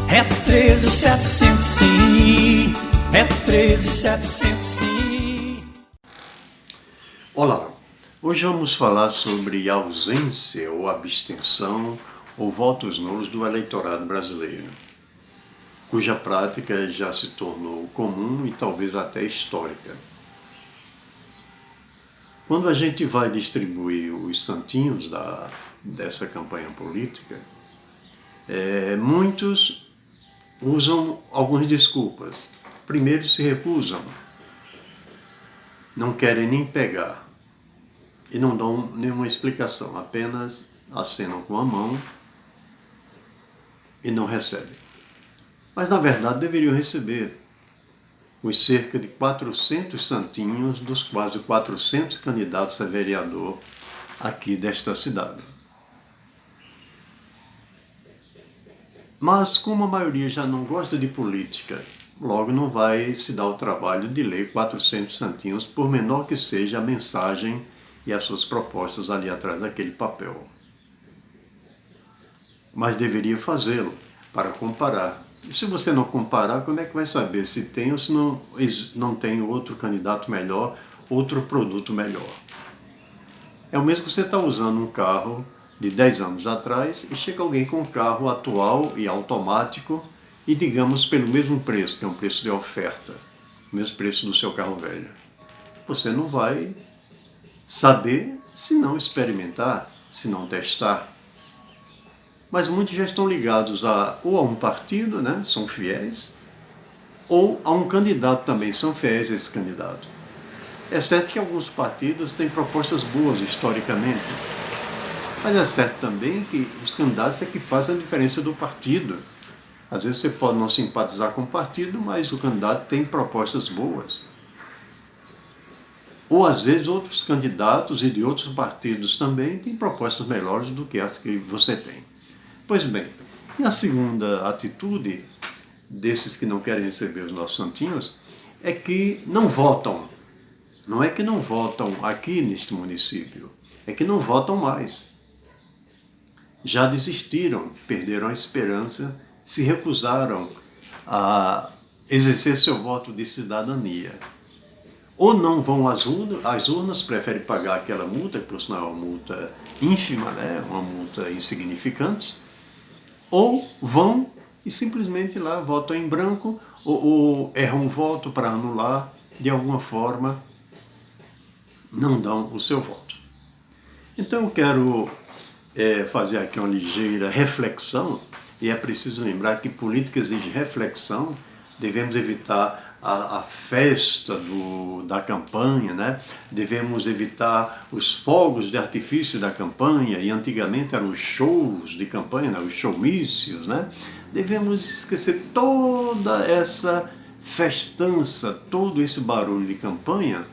É 13.700 sim, é 13.700 sim. Olá, hoje vamos falar sobre a ausência ou abstenção ou votos nulos do eleitorado brasileiro, cuja prática já se tornou comum e talvez até histórica. Quando a gente vai distribuir os santinhos dessa campanha política, muitos usam algumas desculpas. Primeiro, se recusam, não querem nem pegar e não dão nenhuma explicação, apenas acenam com a mão e não recebem. Mas, na verdade, deveriam receber os cerca de 400 santinhos dos quase 400 candidatos a vereador aqui desta cidade. Mas, como a maioria já não gosta de política, logo não vai se dar o trabalho de ler 400 santinhos, por menor que seja a mensagem e as suas propostas ali atrás daquele papel. Mas deveria fazê-lo para comparar. E se você não comparar, como é que vai saber se tem ou se não tem outro candidato melhor, outro produto melhor? É o mesmo que você está usando um carro de 10 anos atrás e chega alguém com um carro atual e automático e, digamos, pelo mesmo preço, que é um preço de oferta, o mesmo preço do seu carro velho. Você não vai saber se não experimentar, se não testar. Mas muitos já estão ligados ou a um partido, né, são fiéis, ou a um candidato também, são fiéis a esse candidato. É certo que alguns partidos têm propostas boas historicamente, mas é certo também que os candidatos é que fazem a diferença do partido. Às vezes você pode não simpatizar com o partido, mas o candidato tem propostas boas. Ou às vezes outros candidatos e de outros partidos também têm propostas melhores do que as que você tem. Pois bem, e a segunda atitude desses que não querem receber os nossos santinhos é que não votam. Não é que não votam aqui neste município, é que não votam mais. Já desistiram, perderam a esperança, se recusaram a exercer seu voto de cidadania. Ou não vão às urnas, preferem pagar aquela multa, que por sinal é uma multa ínfima, né? Uma multa insignificante, ou vão e simplesmente lá votam em branco ou erram um voto para anular, de alguma forma não dão o seu voto. Então eu quero fazer aqui uma ligeira reflexão, e é preciso lembrar que política exige reflexão, devemos evitar a festa da campanha, né? Devemos evitar os fogos de artifício da campanha, e antigamente eram os shows de campanha, né? Os showmícios, né? Devemos esquecer toda essa festança, todo esse barulho de campanha,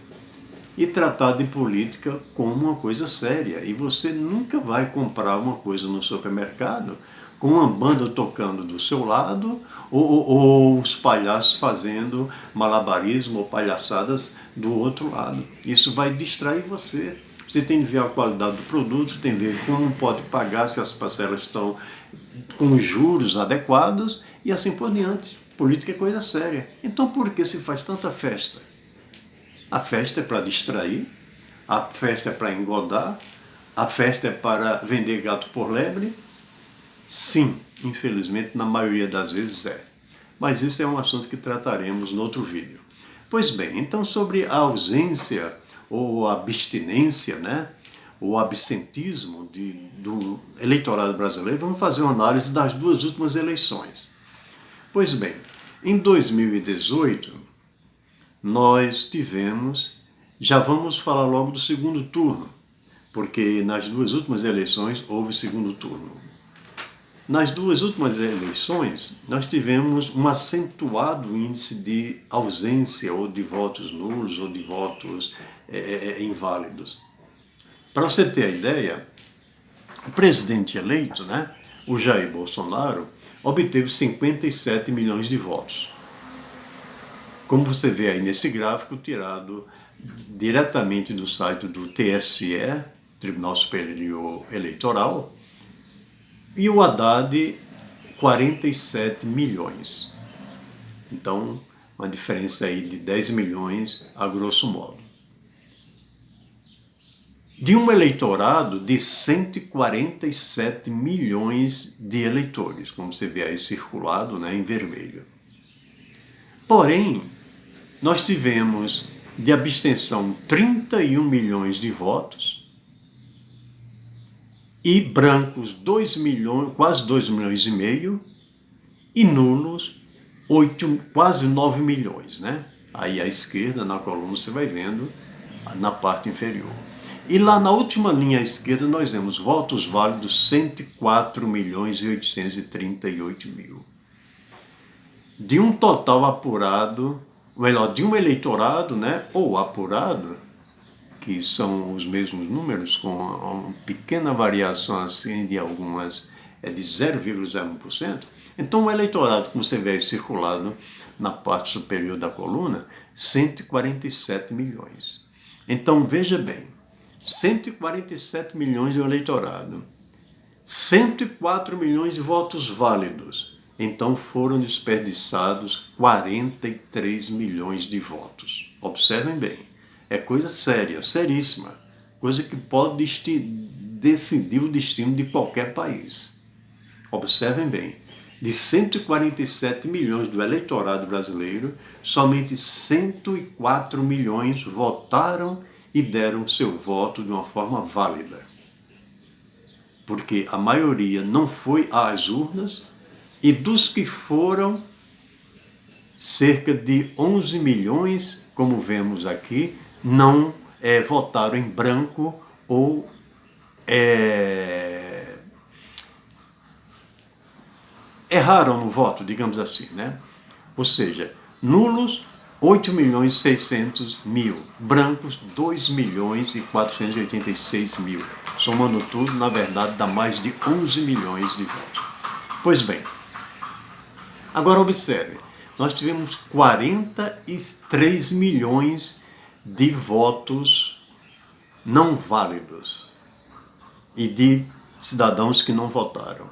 e tratar de política como uma coisa séria. E você nunca vai comprar uma coisa no supermercado com uma banda tocando do seu lado ou os palhaços fazendo malabarismo ou palhaçadas do outro lado. Isso vai distrair você. Você tem que ver a qualidade do produto, tem que ver como pode pagar, se as parcelas estão com juros adequados e assim por diante. Política é coisa séria. Então por que se faz tanta festa? A festa é para distrair, a festa é para engodar, a festa é para vender gato por lebre? Sim, infelizmente, na maioria das vezes é. Mas isso é um assunto que trataremos no outro vídeo. Pois bem, então sobre a ausência ou a abstinência, né, o absentismo do eleitorado brasileiro, vamos fazer uma análise das duas últimas eleições. Pois bem, em 2018, nós tivemos, já vamos falar logo do segundo turno, porque nas duas últimas eleições houve segundo turno. Nas duas últimas eleições, nós tivemos um acentuado índice de ausência ou de votos nulos ou de votos inválidos. Para você ter a ideia, o presidente eleito, né, o Jair Bolsonaro, obteve 57 milhões de votos. Como você vê aí nesse gráfico, tirado diretamente do site do TSE, Tribunal Superior Eleitoral, e o Haddad 47 milhões. Então, uma diferença aí de 10 milhões, a grosso modo. De um eleitorado de 147 milhões de eleitores, como você vê aí circulado, né, em vermelho. Porém, nós tivemos de abstenção 31 milhões de votos e brancos 2 milhões, quase 2 milhões e meio, e nulos quase 9 milhões, né? Aí à esquerda, na coluna, você vai vendo na parte inferior. E lá na última linha à esquerda nós vemos votos válidos 104 milhões e 838 mil. De um total apurado, melhor, de um eleitorado, né, ou apurado, que são os mesmos números, com uma pequena variação assim de algumas, de 0,01%, então o eleitorado, como você vê aí circulado na parte superior da coluna, 147 milhões. Então veja bem, 147 milhões de eleitorado, 104 milhões de votos válidos, então foram desperdiçados 43 milhões de votos. Observem bem, é coisa séria, seríssima, coisa que pode decidir o destino de qualquer país. Observem bem, de 147 milhões do eleitorado brasileiro, somente 104 milhões votaram e deram seu voto de uma forma válida. Porque a maioria não foi às urnas, e dos que foram, cerca de 11 milhões, como vemos aqui, não votaram em branco ou erraram no voto, digamos assim, né? Ou seja, nulos 8 milhões e 600 mil, brancos 2 milhões e 486 mil. Somando tudo, na verdade, dá mais de 11 milhões de votos. Pois bem, agora observe, nós tivemos 43 milhões de votos não válidos e de cidadãos que não votaram.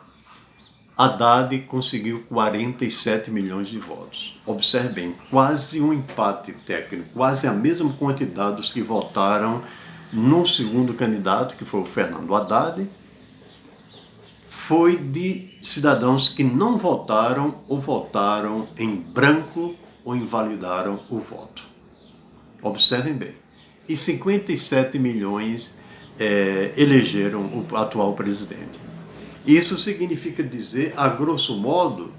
Haddad conseguiu 47 milhões de votos. Observe bem, quase um empate técnico, quase a mesma quantidade dos que votaram no segundo candidato, que foi o Fernando Haddad, foi de cidadãos que não votaram ou votaram em branco ou invalidaram o voto. Observem bem. E 57 milhões elegeram o atual presidente. Isso significa dizer, a grosso modo,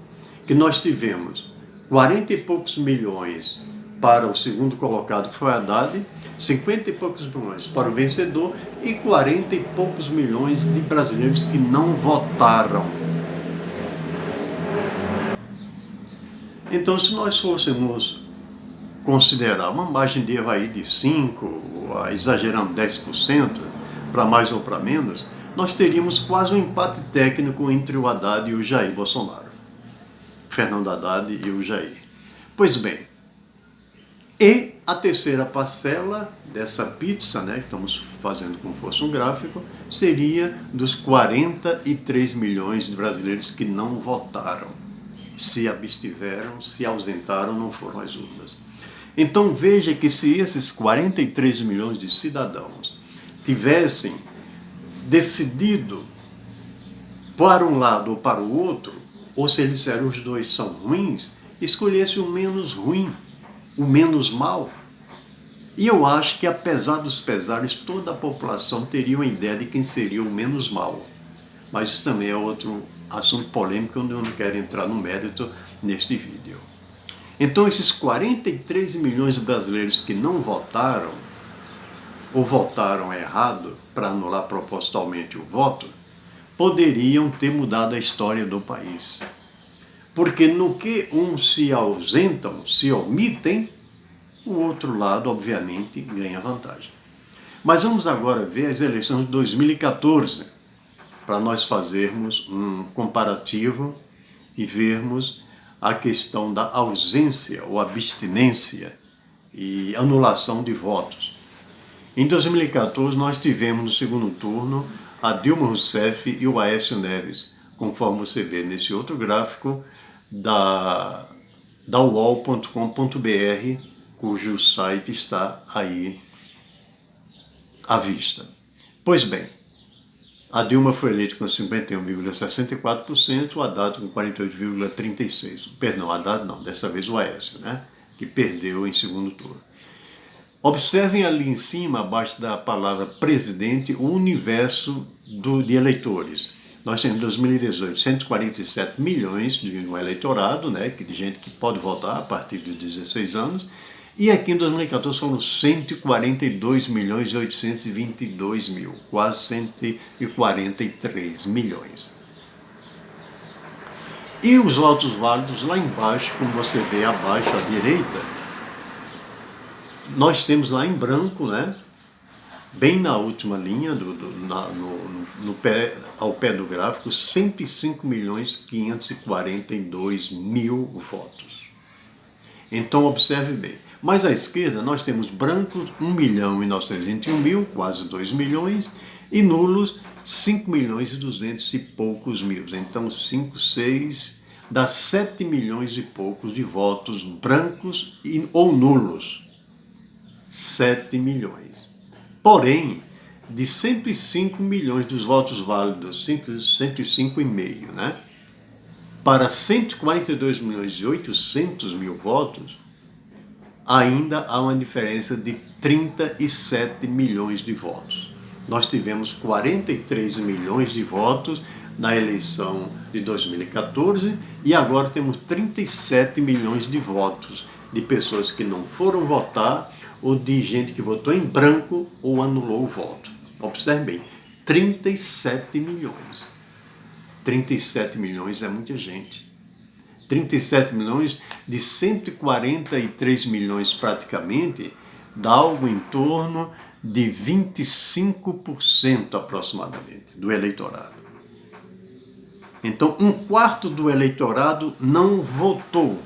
que nós tivemos 40 e poucos milhões para o segundo colocado, que foi Haddad, 50 e poucos milhões para o vencedor e 40 e poucos milhões de brasileiros que não votaram. Então, se nós fôssemos considerar uma margem de erro aí de 5%, exagerando 10%, para mais ou para menos, nós teríamos quase um empate técnico entre o Haddad e o Jair Bolsonaro. Fernando Haddad e o Jair. Pois bem, e a terceira parcela dessa pizza, né, que estamos fazendo como fosse um gráfico, seria dos 43 milhões de brasileiros que não votaram, se abstiveram, se ausentaram, não foram às urnas. Então veja que se esses 43 milhões de cidadãos tivessem decidido para um lado ou para o outro, ou se eles disseram os dois são ruins, escolhesse o menos ruim, o menos mal. E eu acho que, apesar dos pesares, toda a população teria uma ideia de quem seria o menos mal. Mas isso também é outro assunto polêmico, onde eu não quero entrar no mérito neste vídeo. Então, esses 43 milhões de brasileiros que não votaram, ou votaram errado para anular propositalmente o voto, poderiam ter mudado a história do país. Porque no que uns se ausentam, se omitem, o outro lado, obviamente, ganha vantagem. Mas vamos agora ver as eleições de 2014, para nós fazermos um comparativo e vermos a questão da ausência ou abstinência e anulação de votos. Em 2014, nós tivemos no segundo turno a Dilma Rousseff e o Aécio Neves, conforme você vê nesse outro gráfico da uol.com.br, cujo site está aí à vista. Pois bem, a Dilma foi eleita com 51,64%, o Haddad com 48,36%. Perdão, Haddad não, dessa vez o Aécio, né? Que perdeu em segundo turno. Observem ali em cima, abaixo da palavra presidente, o universo de eleitores. Nós temos em 2018 147 milhões no eleitorado, né, de gente que pode votar a partir de 16 anos, e aqui em 2014 foram 142 milhões e 822 mil, quase 143 milhões. E os votos válidos lá embaixo, como você vê abaixo à direita, nós temos lá em branco, né, bem na última linha, ao pé do gráfico, 105 milhões 542 mil votos. Então, observe bem. Mas à esquerda, nós temos brancos 1 milhão e 921 mil, quase 2 milhões, e nulos 5 milhões e 200 e poucos mil. Então, 5, 6, dá 7 milhões e poucos de votos brancos ou nulos. 7 milhões. Porém, de 105 milhões dos votos válidos, 105,5, né, para 142 milhões e 800 mil votos, ainda há uma diferença de 37 milhões de votos. Nós tivemos 43 milhões de votos na eleição de 2014 e agora temos 37 milhões de votos de pessoas que não foram votar ou de gente que votou em branco ou anulou o voto. Observe bem, 37 milhões. 37 milhões é muita gente. 37 milhões de 143 milhões praticamente, dá algo em torno de 25% aproximadamente do eleitorado. Então, 1/4 do eleitorado não votou.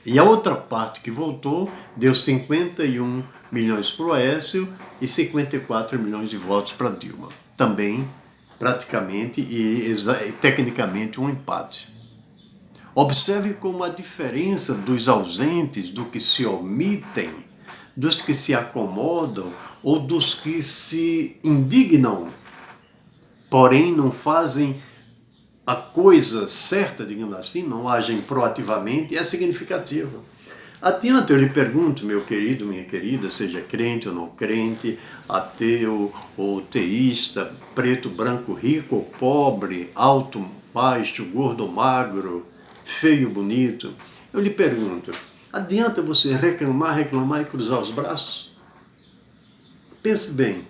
E a outra parte que votou deu 51 milhões para o Aécio e 54 milhões de votos para Dilma. Também, praticamente e tecnicamente, um empate. Observe como a diferença dos ausentes, do que se omitem, dos que se acomodam ou dos que se indignam, porém não fazem a coisa certa, digamos assim, não agem proativamente, é significativa. Adiante eu lhe pergunto, meu querido, minha querida, seja crente ou não crente, ateu ou teísta, preto, branco, rico ou pobre, alto, baixo, gordo, magro, feio, bonito, eu lhe pergunto, adianta você reclamar e cruzar os braços? Pense bem.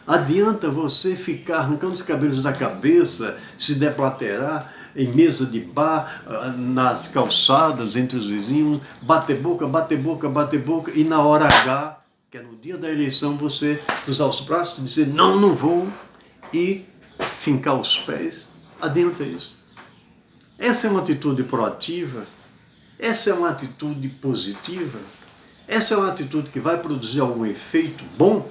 Adianta você ficar arrancando os cabelos da cabeça, se deplaterar em mesa de bar, nas calçadas, entre os vizinhos, bater boca, e na hora H, que é no dia da eleição, você cruzar os braços, dizer não vou, e fincar os pés? Adianta isso? Essa é uma atitude proativa? Essa é uma atitude positiva? Essa é uma atitude que vai produzir algum efeito bom?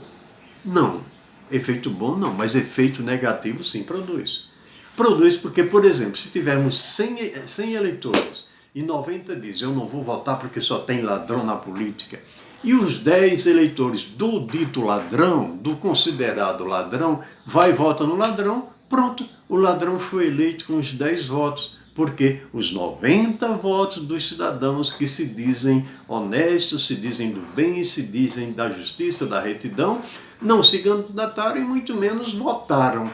Não. Efeito bom não, mas efeito negativo sim produz. Produz porque, por exemplo, se tivermos 100 eleitores e 90 dizem eu não vou votar porque só tem ladrão na política, e os 10 eleitores do dito ladrão, do considerado ladrão, vai e vota no ladrão, pronto, o ladrão foi eleito com os 10 votos, porque os 90 votos dos cidadãos que se dizem honestos, se dizem do bem, se dizem da justiça, da retidão, não se candidataram e muito menos votaram.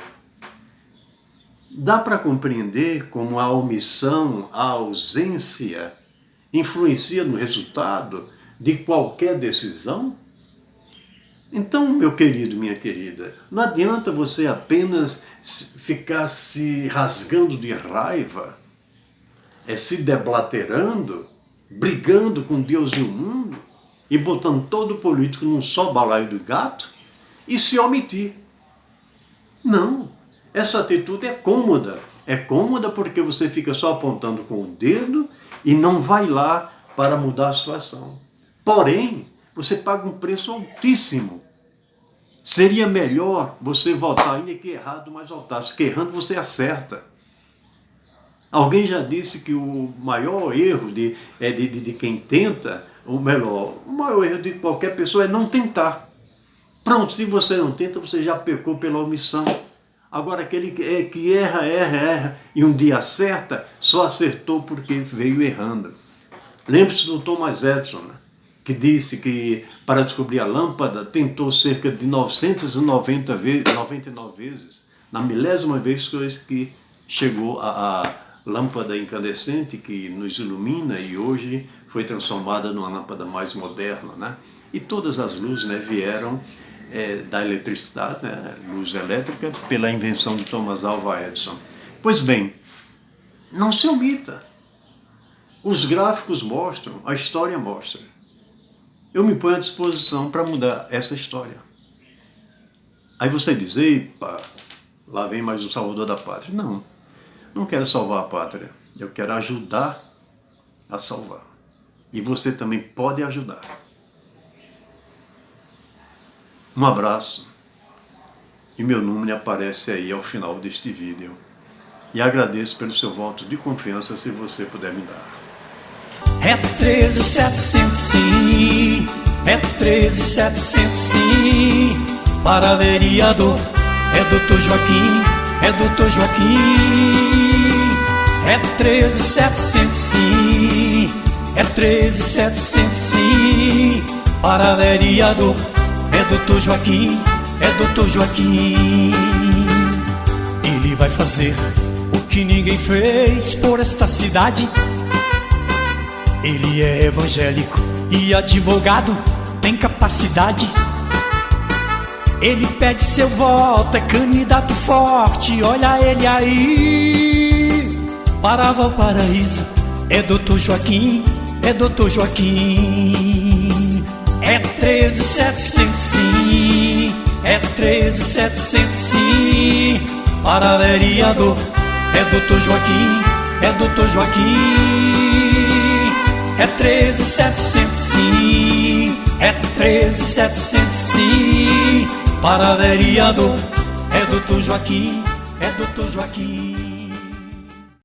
Dá para compreender como a omissão, a ausência, influencia no resultado de qualquer decisão? Então, meu querido, minha querida, não adianta você apenas ficar se rasgando de raiva, se deblaterando, brigando com Deus e o mundo, e botando todo político num só balaio de gato, e se omitir. Não, essa atitude é cômoda. É cômoda porque você fica só apontando com o dedo e não vai lá para mudar a situação. Porém, você paga um preço altíssimo. Seria melhor você votar ainda que errado, mas votar. Se que errando você acerta. Alguém já disse que o maior erro de quem tenta, ou melhor, o maior erro de qualquer pessoa é não tentar. Pronto, se você não tenta, você já pecou pela omissão. Agora, aquele que erra, e um dia acerta, só acertou porque veio errando. Lembre-se do Thomas Edison, né, que disse que para descobrir a lâmpada tentou cerca de 999 vezes, na milésima vez que chegou a lâmpada incandescente que nos ilumina e hoje foi transformada numa lâmpada mais moderna, né? E todas as luzes, né, vieram da eletricidade, né, luz elétrica, pela invenção de Thomas Alva Edison. Pois bem, não se omita. Os gráficos mostram, a história mostra. Eu me ponho à disposição para mudar essa história. Aí você diz, epa, lá vem mais o salvador da pátria. Não, não quero salvar a pátria. Eu quero ajudar a salvar. E você também pode ajudar. Um abraço. E meu número aparece aí ao final deste vídeo. E agradeço pelo seu voto de confiança, se você puder me dar. É 13700 sim, é 13700 sim. Para vereador é doutor Joaquim, é doutor Joaquim. É 13700 sim, é 13700 sim. Para vereador é doutor Joaquim, é doutor Joaquim. Ele vai fazer o que ninguém fez por esta cidade. Ele é evangélico e advogado, tem capacidade. Ele pede seu voto, é candidato forte, olha ele aí. Para Valparaíso é doutor Joaquim, é doutor Joaquim. É 13700 sim, é 13700 sim. Para vereador é doutor Joaquim, é doutor Joaquim. É 13700 sim, é 13700 sim. Para vereador é doutor Joaquim, é doutor Joaquim.